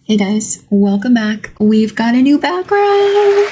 Hey guys, welcome back. We've got a new background.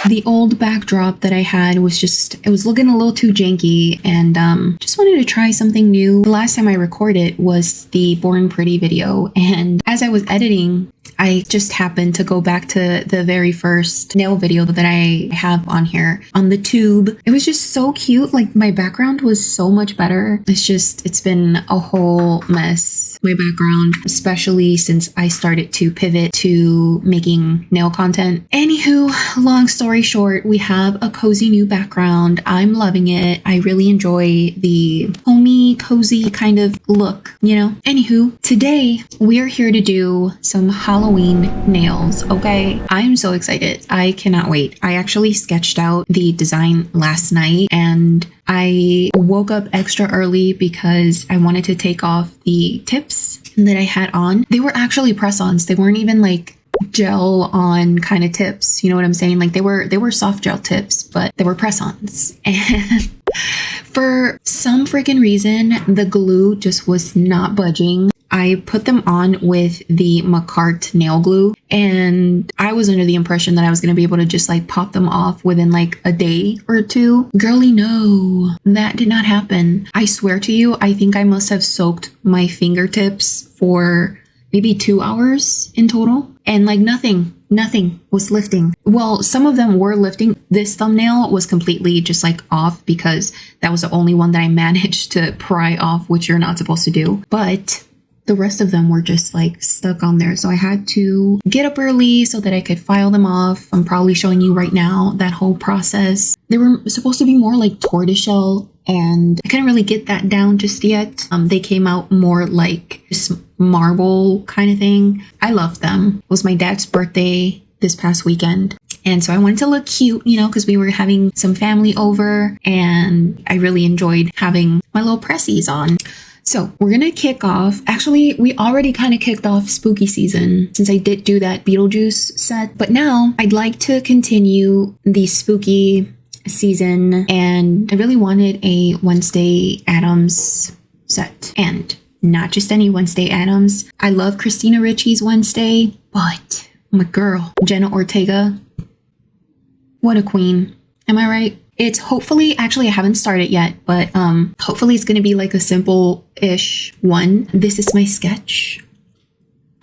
The old backdrop that I had was it was looking a little too janky, and just wanted to try something new. The last time I recorded was the Born Pretty video, and as I was editing, I just happened to go back to the very first nail video that I have on here on the tube. It was just so cute. Like, my background was so much better. It's been a whole mess, my background, especially since I started to pivot to making nail content. Anywho, long story short, we have a cozy new background. I'm loving it. I really enjoy the homey, cozy kind of look, you know? Anywho, today we are here to do some Halloween nails, okay? I'm so excited. I cannot wait. I actually sketched out the design last night, and I woke up extra early because I wanted to take off the tips that I had on. They were actually press-ons. They weren't even like gel on kind of tips. You know what I'm saying? Like, they were soft gel tips, but they were press-ons. And for some freaking reason, the glue just was not budging. I put them on with the Macart nail glue, and I was under the impression that I was going to be able to just like pop them off within like a day or two. Girly, no, that did not happen. I swear to you, I think I must have soaked my fingertips for maybe 2 hours in total, and like nothing was lifting. Well, some of them were lifting. This thumbnail was completely just like off because that was the only one that I managed to pry off, which you're not supposed to do. But the rest of them were just like stuck on there. So I had to get up early so that I could file them off. I'm probably showing you right now that whole process. They were supposed to be more like tortoiseshell, and I couldn't really get that down just yet. They came out more like just marble kind of thing. I loved them. It was my dad's birthday this past weekend, and so I wanted to look cute, you know, because we were having some family over, and I really enjoyed having my little pressies on. So we're going to kick off. Actually, we already kind of kicked off spooky season since I did do that Beetlejuice set. But now I'd like to continue the spooky season, and I really wanted a Wednesday Addams set. And not just any Wednesday Addams. I love Christina Ricci's Wednesday, but my girl, Jenna Ortega, what a queen. Am I right? It's hopefully, actually I haven't started yet, but hopefully it's going to be like a simple-ish one. This is my sketch.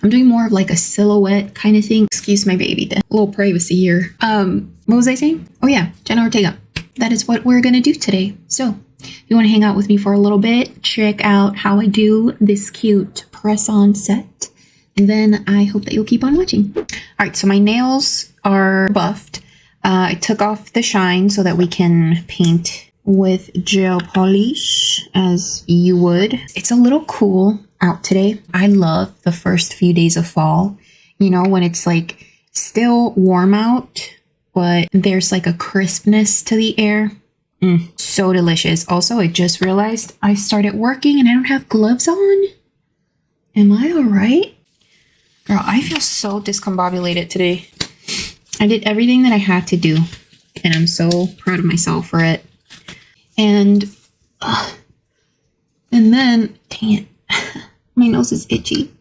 I'm doing more of like a silhouette kind of thing. Excuse my baby, a little privacy here. What was I saying? Oh yeah, Jenna Ortega. That is what we're going to do today. So if you want to hang out with me for a little bit, check out how I do this cute press-on set. And then I hope that you'll keep on watching. All right, so my nails are buffed. I took off the shine so that we can paint with gel polish as you would. It's a little cool out today. I love the first few days of fall, you know, when it's like still warm out, but there's like a crispness to the air. So delicious. Also, I just realized I started working and I don't have gloves on. Am I all right? Girl, I feel so discombobulated today. I did everything that I had to do, and I'm so proud of myself for it. And then, dang it, my nose is itchy.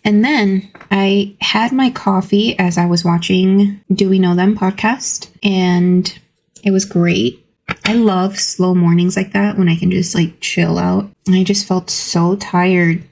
And then I had my coffee as I was watching Do We Know Them podcast, and it was great. I love slow mornings like that when I can just like chill out. And I just felt so tired.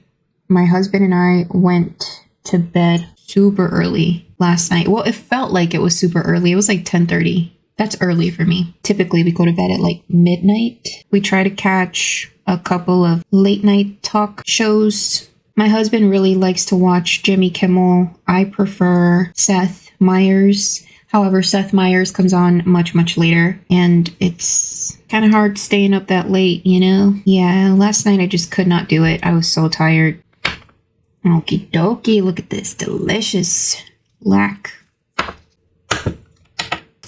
My husband and I went to bed super early last night. Well, it felt like it was super early. It was like 10:30. That's early for me. Typically, we go to bed at like midnight. We try to catch a couple of late night talk shows. My husband really likes to watch Jimmy Kimmel. I prefer Seth Meyers. However, Seth Meyers comes on much, much later, and it's kind of hard staying up that late, you know? Yeah, last night I just could not do it. I was so tired. Okie dokie, look at this delicious lac.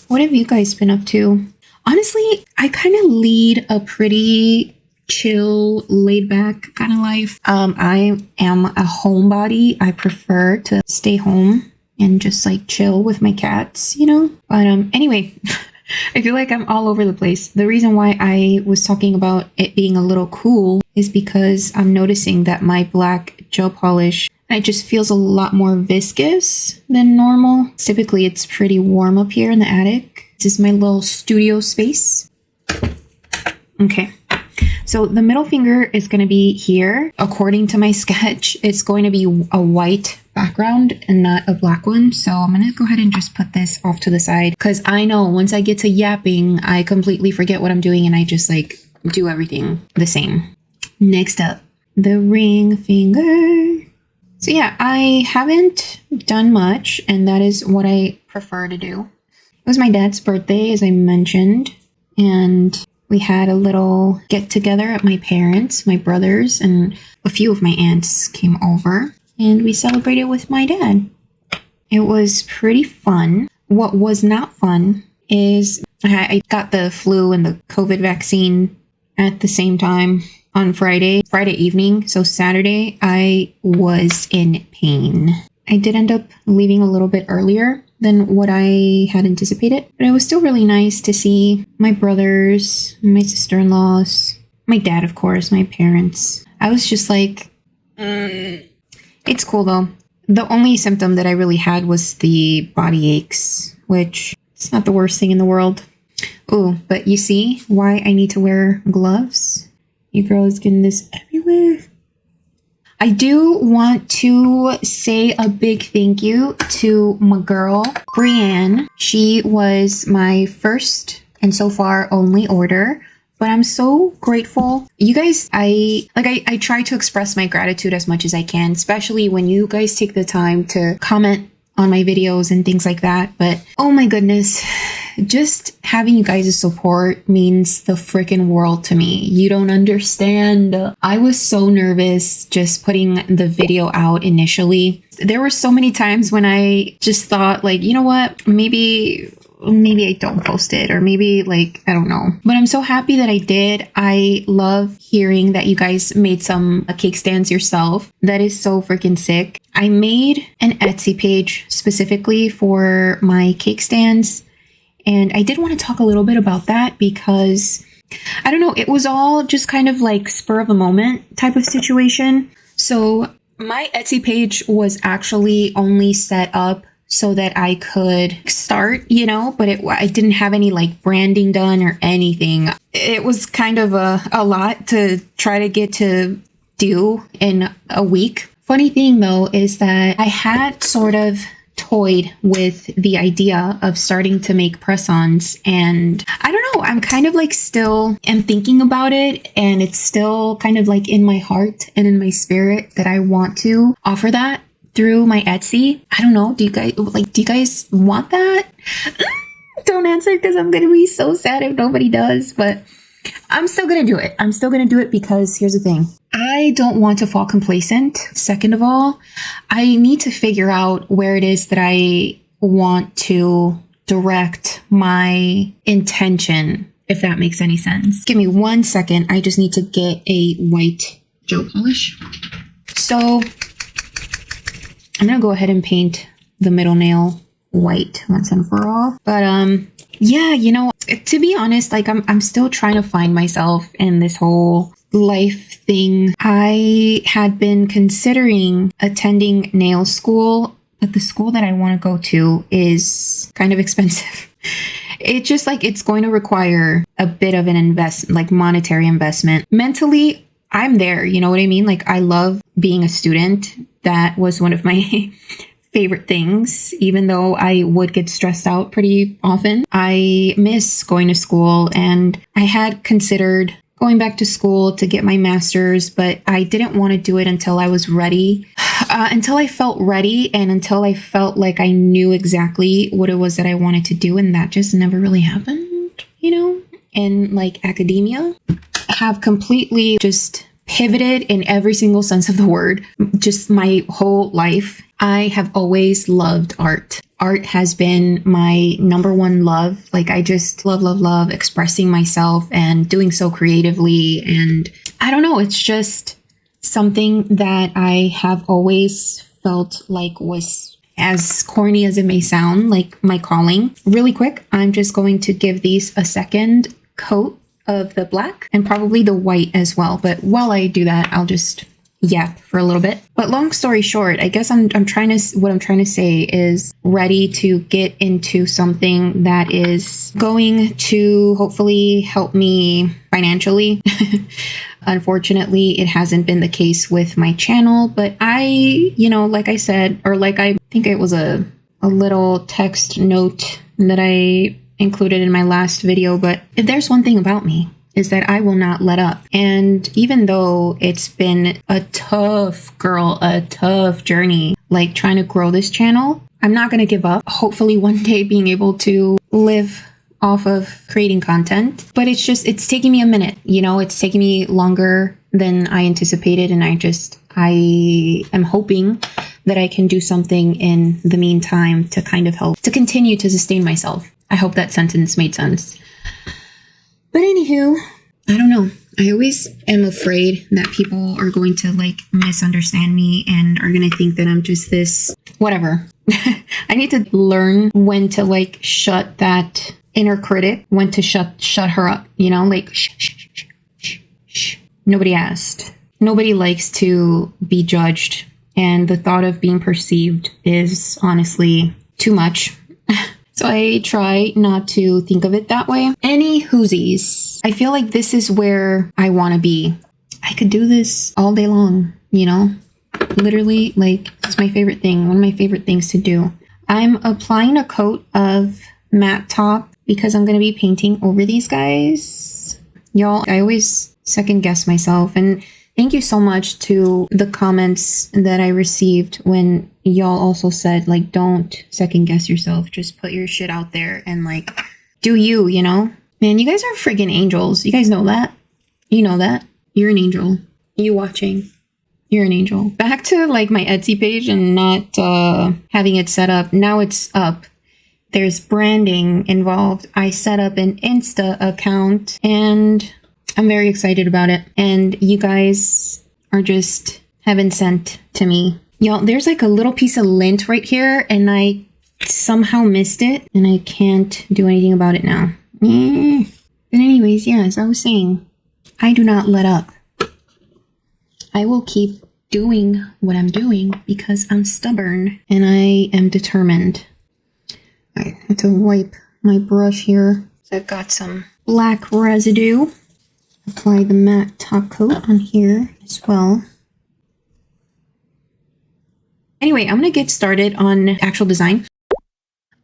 What have you guys been up to? Honestly, I kind of lead a pretty chill, laid back kind of life. I am a homebody. I prefer to stay home and just like chill with my cats, you know? But anyway, I feel like I'm all over the place. The reason why I was talking about it being a little cool is because I'm noticing that my black gel polish, And it just feels a lot more viscous than normal. Typically, it's pretty warm up here in the attic. This is my little studio space. Okay. So the middle finger is going to be here. According to my sketch, it's going to be a white background and not a black one. So I'm going to go ahead and just put this off to the side because I know once I get to yapping, I completely forget what I'm doing and I just like do everything the same. Next up, the ring finger. So yeah, I haven't done much and that is what I prefer to do. It was my dad's birthday, as I mentioned, and we had a little get together at my parents', my brothers, and a few of my aunts came over and we celebrated with my dad. It was pretty fun. What was not fun is I got the flu and the COVID vaccine at the same time on Friday evening. So Saturday, I was in pain. I did end up leaving a little bit earlier than what I had anticipated, but it was still really nice to see my brothers, my sister-in-laws, my dad, of course, my parents. I was just like, it's cool though. The only symptom that I really had was the body aches, which it's not the worst thing in the world. Oh, but you see why I need to wear gloves? You girls getting this everywhere. I do want to say a big thank you to my girl, Brienne. She was my first and so far only order, but I'm so grateful. You guys, I try to express my gratitude as much as I can, especially when you guys take the time to comment on my videos and things like that. But oh my goodness, just having you guys' support means the freaking world to me. You don't understand. I was so nervous just putting the video out initially. There were so many times when I just thought like, you know what, maybe I don't post it, or maybe like, I don't know. But I'm so happy that I did. I love hearing that you guys made some cake stands yourself. That is so freaking sick. I made an Etsy page specifically for my cake stands. And I did want to talk a little bit about that because, I don't know, it was all just kind of like spur of the moment type of situation. So my Etsy page was actually only set up so that I could start, you know, but I didn't have any like branding done or anything. It was kind of a lot to try to get to do in a week. Funny thing though is that I had sort of toyed with the idea of starting to make press-ons, and I don't know, I'm kind of like still am thinking about it, and it's still kind of like in my heart and in my spirit that I want to offer that through my Etsy. I don't know, do you guys want that? Don't answer because I'm gonna be so sad if nobody does, but I'm still gonna do it. I'm still gonna do it because here's the thing. I don't want to fall complacent. Second of all, I need to figure out where it is that I want to direct my intention, if that makes any sense. Give me 1 second. I just need to get a white gel polish. So I'm gonna go ahead and paint the middle nail white once and for all. But yeah, you know, to be honest, like I'm still trying to find myself in this whole life thing. I had been considering attending nail school, but the school that I want to go to is kind of expensive. It's just like it's going to require a bit of an investment, like monetary investment. Mentally, I'm there, you know what I mean? Like I love being a student. That was one of my favorite things, even though I would get stressed out pretty often. I miss going to school, and I had considered going back to school to get my master's, but I didn't want to do it until I was ready, until I felt ready, and until I felt like I knew exactly what it was that I wanted to do. And that just never really happened, you know? And like academia, I have completely just pivoted in every single sense of the word, just my whole life. I have always loved art. Art has been my number one love. Like I just love expressing myself and doing so creatively. And I don't know, it's just something that I have always felt like was, as corny as it may sound, like my calling. Really quick, I'm just going to give these a second coat of the black and probably the white as well. But while I do that, I'll just yap for a little bit. But long story short, I guess what I'm trying to say is ready to get into something that is going to hopefully help me financially. Unfortunately, it hasn't been the case with my channel, but like I said, or like I think it was a little text note that I included in my last video, but if there's one thing about me, is that I will not let up. And even though it's been a tough journey, like trying to grow this channel, I'm not going to give up. Hopefully one day being able to live off of creating content, but it's taking me a minute, it's taking me longer than I anticipated. And I am hoping that I can do something in the meantime to kind of help to continue to sustain myself. I hope that sentence made sense. But anywho, I don't know. I always am afraid that people are going to misunderstand me and are going to think that I'm just this, whatever. I need to learn when to shut that inner critic, when to shut her up, shh. Nobody asked. Nobody likes to be judged. And the thought of being perceived is honestly too much. So I try not to think of it that way. Any whoosies. I feel like this is where I want to be. I could do this all day long, Literally, it's my favorite thing. One of my favorite things to do. I'm applying a coat of matte top because I'm going to be painting over these guys. Y'all, I always second guess myself. And thank you so much to the comments that I received when y'all also said, don't second guess yourself. Just put your shit out there and do you, Man, you guys are friggin' angels. You guys know that? You know that? You're an angel. You watching. You're an angel. Back to my Etsy page and not having it set up. Now it's up. There's branding involved. I set up an Insta account and I'm very excited about it. And you guys are just heaven sent to me. Y'all, there's a little piece of lint right here and I somehow missed it and I can't do anything about it now. But anyways, yeah, as I was saying, I do not let up. I will keep doing what I'm doing because I'm stubborn and I am determined. I have to wipe my brush here. So I've got some black residue. Apply the matte top coat on here as well. Anyway, I'm going to get started on actual design.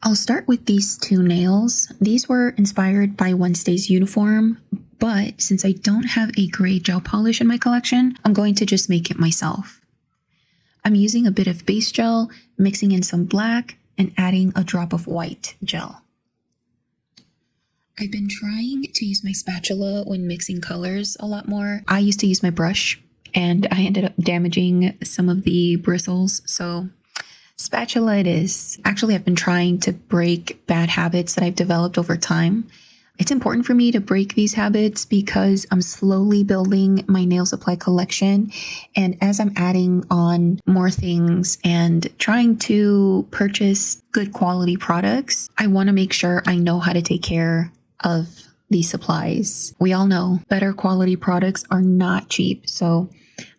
I'll start with these two nails. These were inspired by Wednesday's uniform, but since I don't have a gray gel polish in my collection, I'm going to just make it myself. I'm using a bit of base gel, mixing in some black, and adding a drop of white gel. I've been trying to use my spatula when mixing colors a lot more. I used to use my brush and I ended up damaging some of the bristles, so spatula it is. Actually, I've been trying to break bad habits that I've developed over time. It's important for me to break these habits because I'm slowly building my nail supply collection. And as I'm adding on more things and trying to purchase good quality products, I want to make sure I know how to take care of these supplies. We all know better quality products are not cheap, so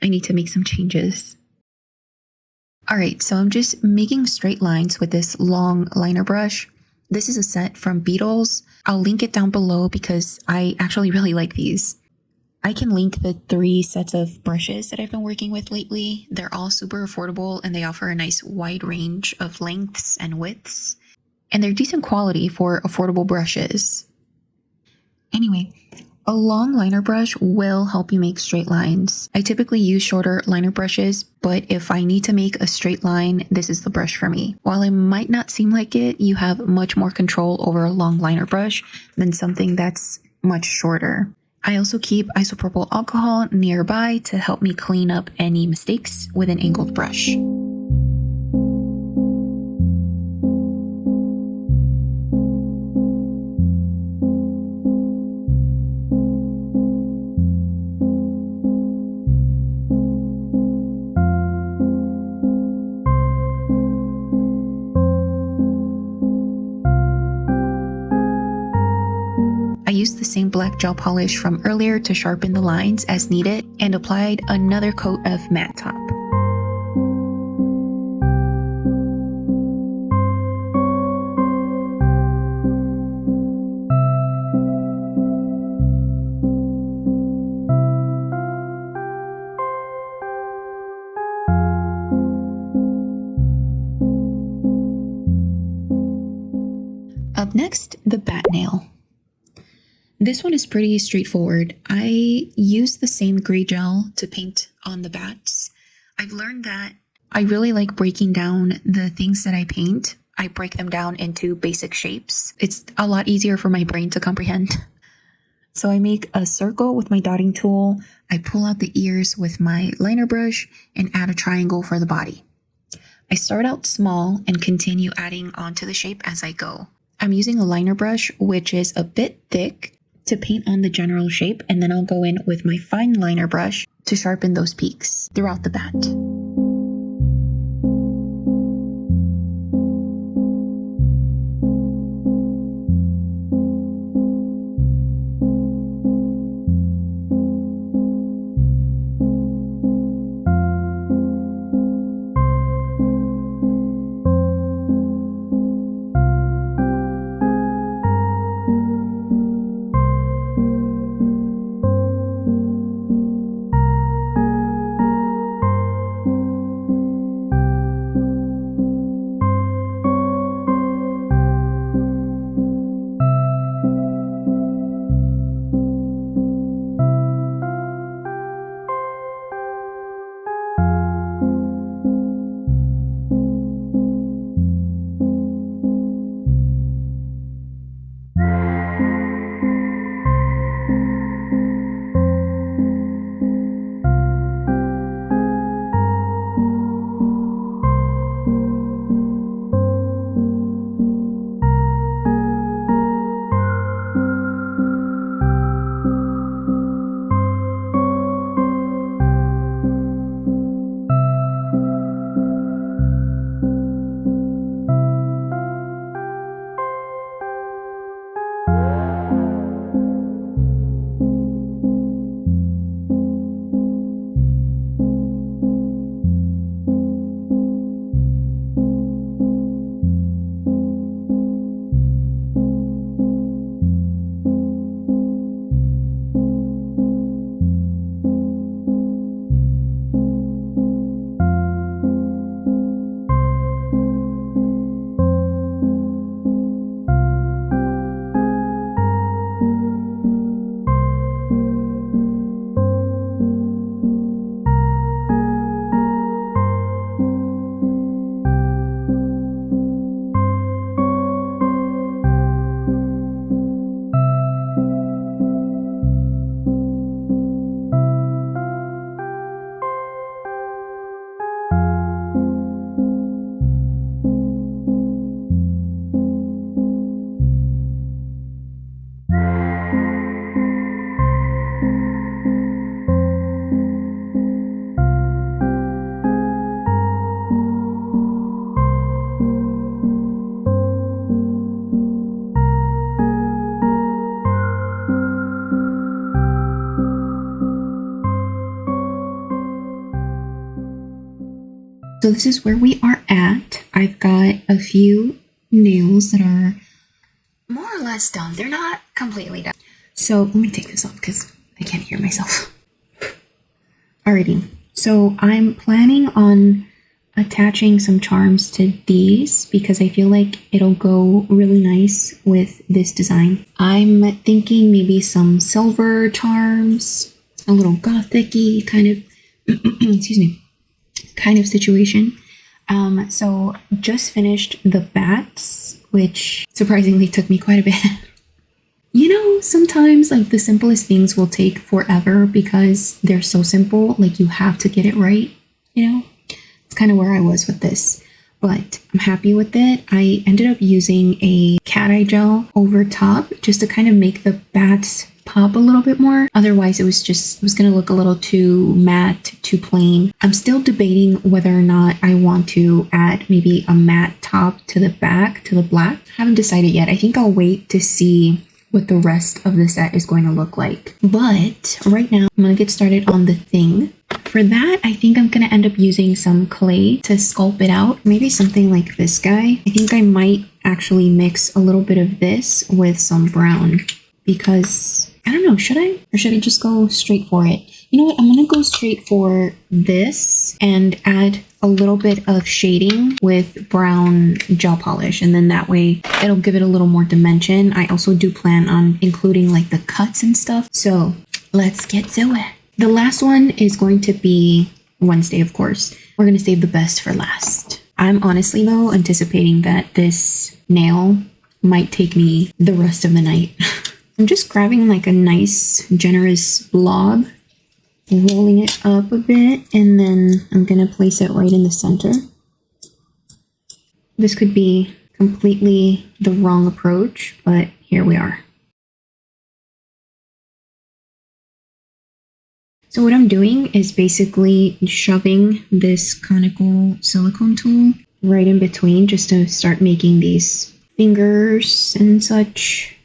I need to make some changes. All right, so I'm just making straight lines with this long liner brush. This is a set from Beetles. I'll link it down below because I actually really like these. I can link the 3 sets of brushes that I've been working with lately. They're all super affordable and they offer a nice wide range of lengths and widths. And they're decent quality for affordable brushes. Anyway, a long liner brush will help you make straight lines. I typically use shorter liner brushes, but if I need to make a straight line, this is the brush for me. While it might not seem like it, you have much more control over a long liner brush than something that's much shorter. I also keep isopropyl alcohol nearby to help me clean up any mistakes with an angled brush. black gel polish from earlier to sharpen the lines as needed, and applied another coat of matte top. Up next, the bat nail. This one is pretty straightforward. I use the same gray gel to paint on the bats. I've learned that I really like breaking down the things that I paint. I break them down into basic shapes. It's a lot easier for my brain to comprehend. So I make a circle with my dotting tool. I pull out the ears with my liner brush and add a triangle for the body. I start out small and continue adding onto the shape as I go. I'm using a liner brush, which is a bit thick, to paint on the general shape, and then I'll go in with my fine liner brush to sharpen those peaks throughout the bat. So this is where we are at. I've got a few nails that are more or less done. They're not completely done. So let me take this off because I can't hear myself. Alrighty. So I'm planning on attaching some charms to these because I feel like it'll go really nice with this design. I'm thinking maybe some silver charms, a little gothic-y kind of, excuse me, kind of situation. So just finished the bats, which surprisingly took me quite a bit. You know, sometimes like the simplest things will take forever because they're so simple, like you have to get it right, you know? It's kind of where I was with this, but I'm happy with it. I ended up using a cat eye gel over top just to kind of make the bats pop a little bit more. Otherwise, it was going to look a little too matte, too plain. I'm still debating whether or not I want to add maybe a matte top to the back, to the black. I haven't decided yet. I think I'll wait to see what the rest of the set is going to look like. But right now, I'm going to get started on the thing. For that, I think I'm going to end up using some clay to sculpt it out. Maybe something like this guy. I think I might actually mix a little bit of this with some brown because, I don't know, should I? Or should I just go straight for it? You know what? I'm going to go straight for this and add a little bit of shading with brown gel polish. And then that way it'll give it a little more dimension. I also do plan on including like the cuts and stuff. So let's get to it. The last one is going to be Wednesday, of course. We're going to save the best for last. I'm honestly, though, anticipating that this nail might take me the rest of the night. I'm just grabbing like a nice, generous blob, rolling it up a bit, and then I'm going to place it right in the center. This could be completely the wrong approach, but here we are. So what I'm doing is basically shoving this conical silicone tool right in between just to start making these fingers and such.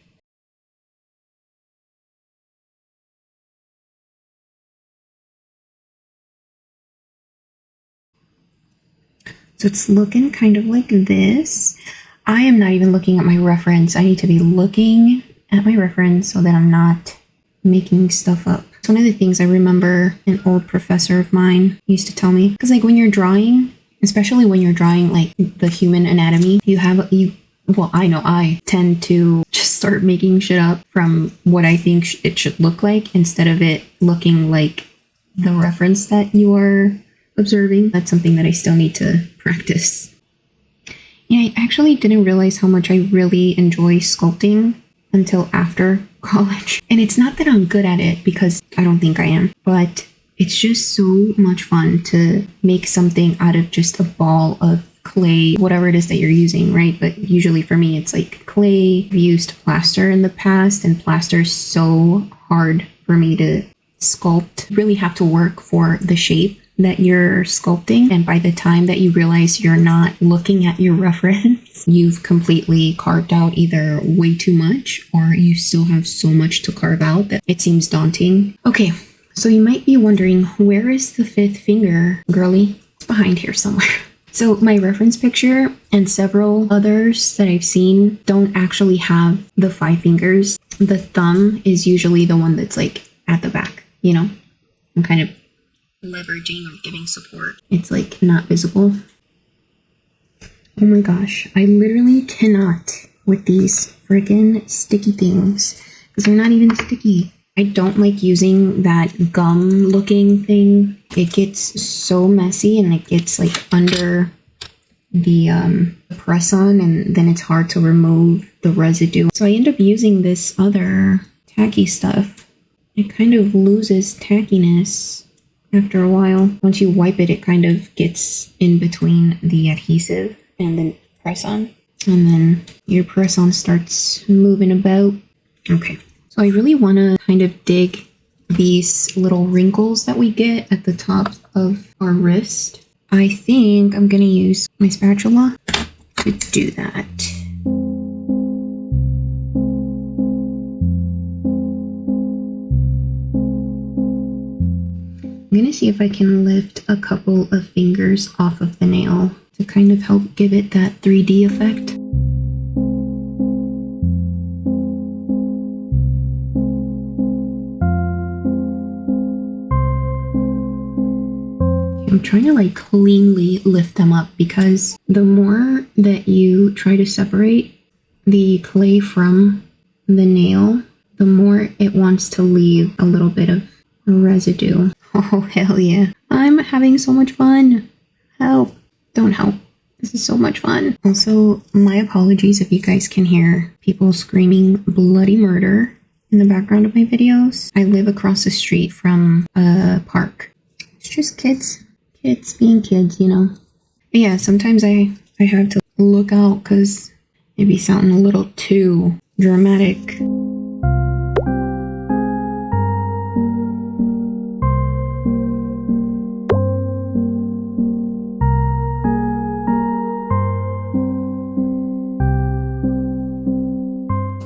So it's looking kind of like this. I am not even looking at my reference. I need to be looking at my reference so that I'm not making stuff up. It's one of the things I remember an old professor of mine used to tell me. Because like when you're drawing, especially when you're drawing like the human anatomy, well, I know I tend to just start making shit up from what I think it should look like instead of it looking like the reference that you are observing. That's something that I still need to practice. Yeah, I actually didn't realize how much I really enjoy sculpting until after college. And it's not that I'm good at it, because I don't think I am, but it's just so much fun to make something out of just a ball of clay, whatever it is that you're using, right? But usually for me, it's like clay. I've used plaster in the past, and plaster is so hard for me to sculpt. You really have to work for the shape that you're sculpting, and by the time that you realize you're not looking at your reference, you've completely carved out either way too much, or you still have so much to carve out that it seems daunting. Okay, so you might be wondering, where is the fifth finger, girly? It's behind here somewhere. So my reference picture and several others that I've seen don't actually have the 5 fingers. The thumb is usually the one that's like at the back, you know? I'm kind of leveraging or giving support. It's like not visible. Oh my gosh, I literally cannot with these freaking sticky things because they're not even sticky. I don't like using that gum looking thing. It gets so messy and it gets like under the press on, and then it's hard to remove the residue. So I end up using this other tacky stuff. It kind of loses tackiness after a while. Once you wipe it, it kind of gets in between the adhesive and the press on. And then your press on starts moving about. Okay. So I really want to kind of dig these little wrinkles that we get at the top of our wrist. I think I'm going to use my spatula to do that. I'm going to see if I can lift a couple of fingers off of the nail to kind of help give it that 3D effect. I'm trying to like cleanly lift them up, because the more that you try to separate the clay from the nail, the more it wants to leave a little bit of residue. Oh, hell yeah. I'm having so much fun. Help. Don't help. This is so much fun. Also, my apologies if you guys can hear people screaming bloody murder in the background of my videos. I live across the street from a park. It's just kids. Kids being kids, you know. But yeah, sometimes I have to look out because it'd be sounding a little too dramatic.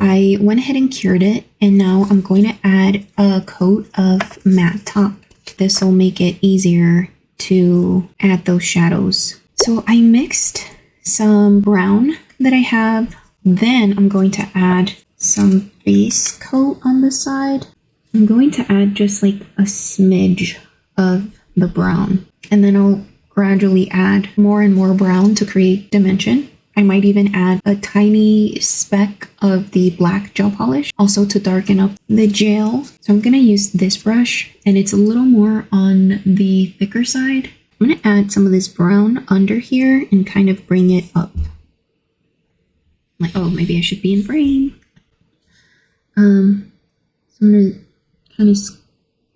I went ahead and cured it, and now I'm going to add a coat of matte top. This will make it easier to add those shadows. So I mixed some brown that I have. Then I'm going to add some base coat on the side. I'm going to add just like a smidge of the brown. And then I'll gradually add more and more brown to create dimension. I might even add a tiny speck of the black gel polish, also to darken up the gel. So I'm going to use this brush, and it's a little more on the thicker side. I'm going to add some of this brown under here and kind of bring it up. Like, oh, maybe I should be in frame. So I'm going to kind of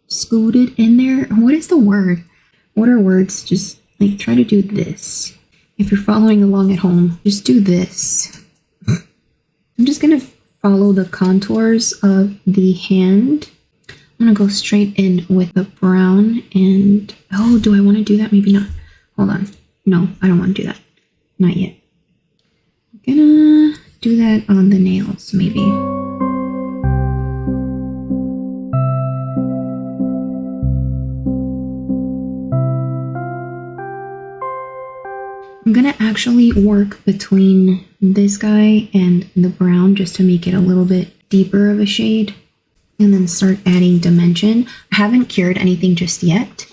scoot it in there. What is the word? What are words? Just like try to do this. If you're following along at home, just do this. I'm just going to follow the contours of the hand. I'm going to go straight in with the brown and, oh, do I want to do that? Maybe not. Hold on. No, I don't want to do that. Not yet. I'm going to do that on the nails, maybe. I'm gonna actually work between this guy and the brown just to make it a little bit deeper of a shade, and then start adding dimension. I haven't cured anything just yet.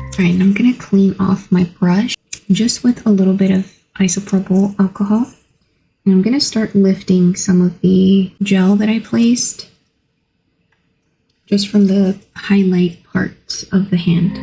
All right, and I'm gonna clean off my brush just with a little bit of isopropyl alcohol. And I'm going to start lifting some of the gel that I placed just from the highlight parts of the hand.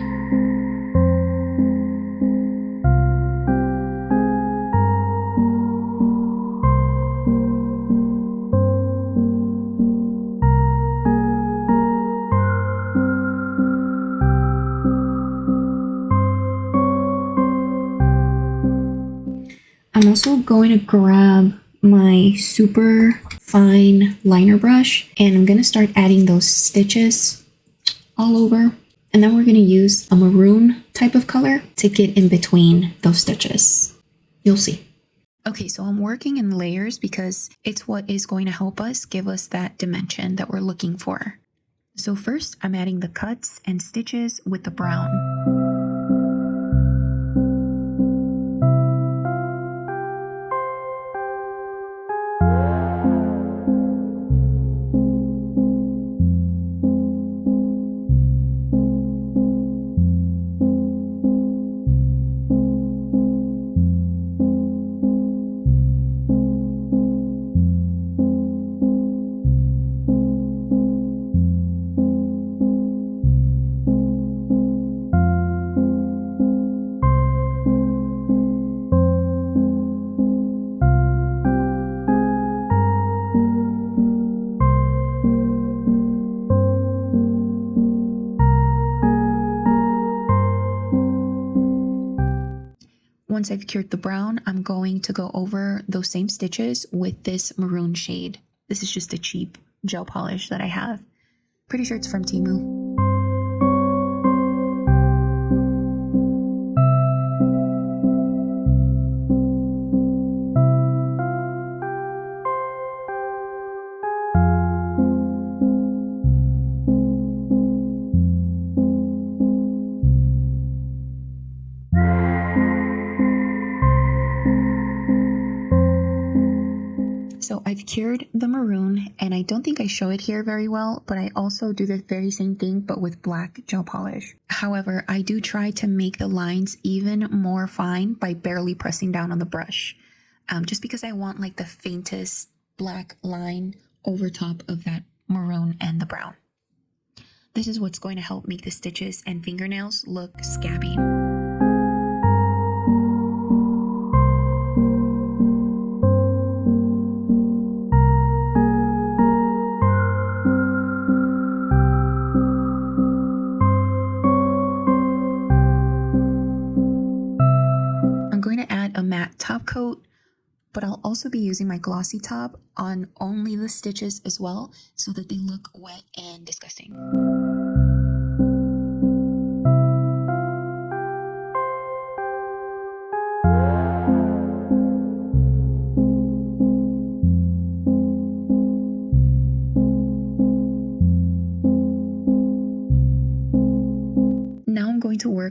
I'm also going to grab my super fine liner brush, and I'm going to start adding those stitches all over. And then we're going to use a maroon type of color to get in between those stitches. You'll see. Okay, so I'm working in layers because it's what is going to help us give us that dimension that we're looking for. So first, I'm adding the cuts and stitches with the brown. Once I've cured the brown, I'm going to go over those same stitches with this maroon shade. This is just a cheap gel polish that I have. Pretty sure it's from Temu. So I've cured the maroon, and I don't think I show it here very well, but I also do the very same thing but with black gel polish. However, I do try to make the lines even more fine by barely pressing down on the brush, just because I want like the faintest black line over top of that maroon and the brown. This is what's going to help make the stitches and fingernails look scabby. A matte top coat, but I'll also be using my glossy top on only the stitches as well so that they look wet and disgusting.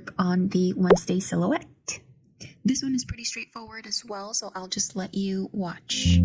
work on the Wednesday silhouette. This one is pretty straightforward as well, so I'll just let you watch.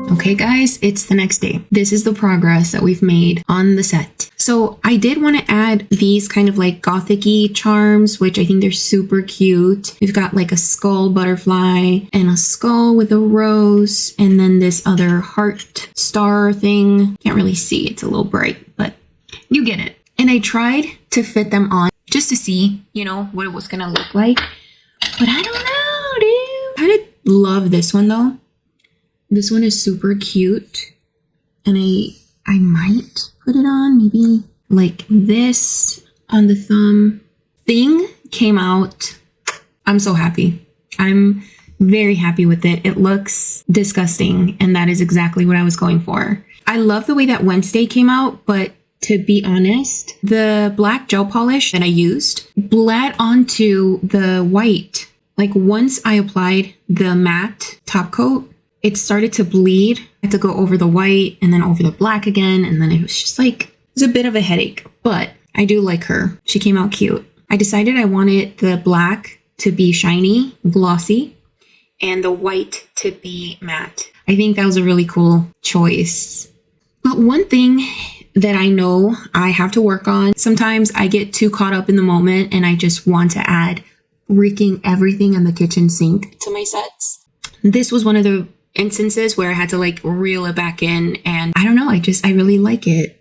Okay guys, it's the next day. This is the progress that we've made on the set. So I did want to add these kind of like gothic-y charms, which I think they're super cute. We've got like a skull butterfly and a skull with a rose, and then this other heart star thing. Can't really see, it's a little bright, but you get it. And I tried to fit them on just to see, you know, what it was gonna look like. But I don't know, dude. I kind of love this one though. This one is super cute, and I might put it on, maybe like this on the thumb. Thing came out. I'm so happy. I'm very happy with it. It looks disgusting, and that is exactly what I was going for. I love the way that Wednesday came out, but to be honest, the black gel polish that I used bled onto the white. Like once I applied the matte top coat, it started to bleed. I had to go over the white and then over the black again. And then it was just like, it was a bit of a headache, but I do like her. She came out cute. I decided I wanted the black to be shiny, glossy, and the white to be matte. I think that was a really cool choice. But one thing that I know I have to work on, sometimes I get too caught up in the moment and I just want to add freaking everything in the kitchen sink to my sets. This was one of the instances where I had to like reel it back in, and I don't know, I really like it.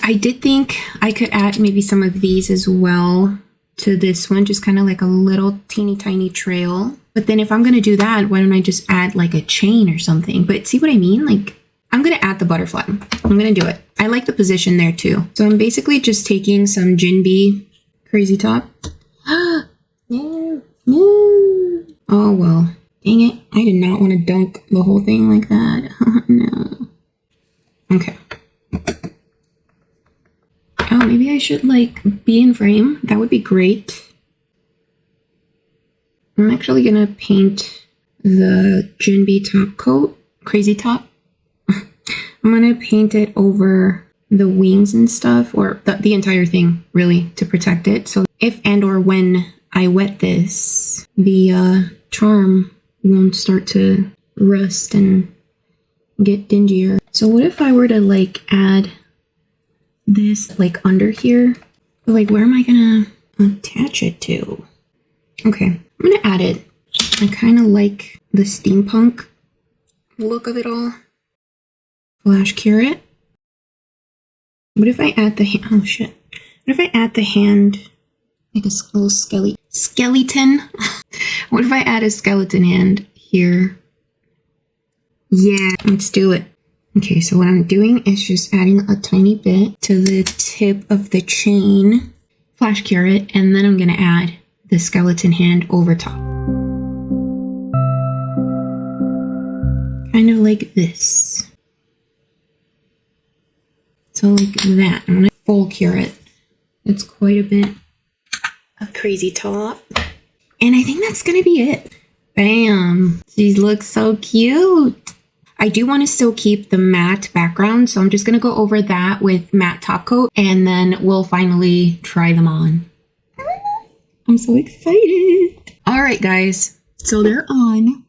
I did think I could add maybe some of these as well to this one, just kind of like a little teeny tiny trail. But then if I'm gonna do that, why don't I just add like a chain or something? But see what I mean? Like I'm gonna add the butterfly. I'm gonna do it. I like the position there too. So I'm basically just taking some Jin.B crazy top. No. Oh well. Dang it, I did not want to dunk the whole thing like that. No. Okay. Oh, maybe I should like be in frame. That would be great. I'm actually gonna paint the Jin.B top coat, crazy top. I'm gonna paint it over the wings and stuff, or the entire thing really, to protect it. So if and or when I wet this, the charm won't start to rust and get dingier. So what if I were to like add this like under here? But like where am I gonna attach it to? Okay, I'm gonna add it. I kind of like the steampunk look of it all. Flash cure it. What if I add the hand? Oh shit. What if I add the hand like a little skeleton? What if I add a skeleton hand here? Yeah, let's do it. Okay, so what I'm doing is just adding a tiny bit to the tip of the chain, flash cure it, and then I'm gonna add the skeleton hand over top. Kind of like this. So like that. I'm gonna full cure it. It's quite a bit of crazy top. And I think that's gonna be it. Bam! These look so cute. I do want to still keep the matte background, so I'm just gonna go over that with matte top coat, and then we'll finally try them on. I'm so excited. All right, guys. So they're on.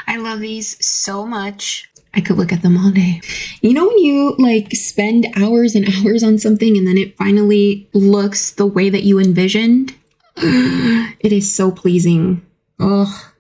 I love these so much. I could look at them all day. You know when you like spend hours and hours on something and then it finally looks the way that you envisioned? It is so pleasing. Oh,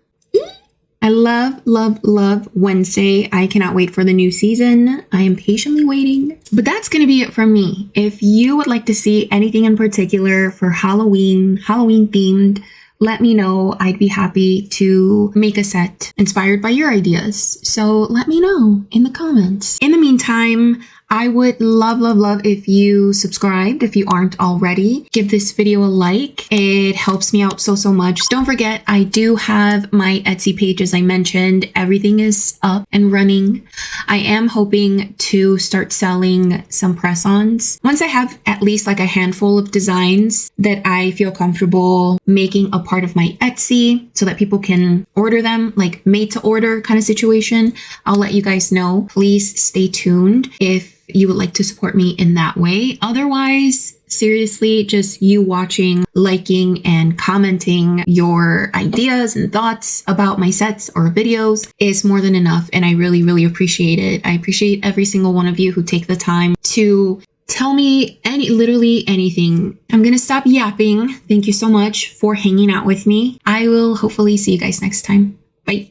I love, love, love Wednesday. I cannot wait for the new season. I am patiently waiting. But that's going to be it from me. If you would like to see anything in particular for Halloween themed, let me know. I'd be happy to make a set inspired by your ideas. So let me know in the comments. In the meantime, I would love, love, love if you subscribed, if you aren't already. Give this video a like. It helps me out so, so much. Don't forget, I do have my Etsy page, as I mentioned. Everything is up and running. I am hoping to start selling some press-ons. Once I have at least like a handful of designs that I feel comfortable making a part of my Etsy so that people can order them, like made to order kind of situation, I'll let you guys know. Please stay tuned if you would like to support me in that way. Otherwise, seriously, just you watching, liking, and commenting your ideas and thoughts about my sets or videos is more than enough. And I really, really appreciate it. I appreciate every single one of you who take the time to tell me literally anything. I'm gonna stop yapping. Thank you so much for hanging out with me. I will hopefully see you guys next time. Bye.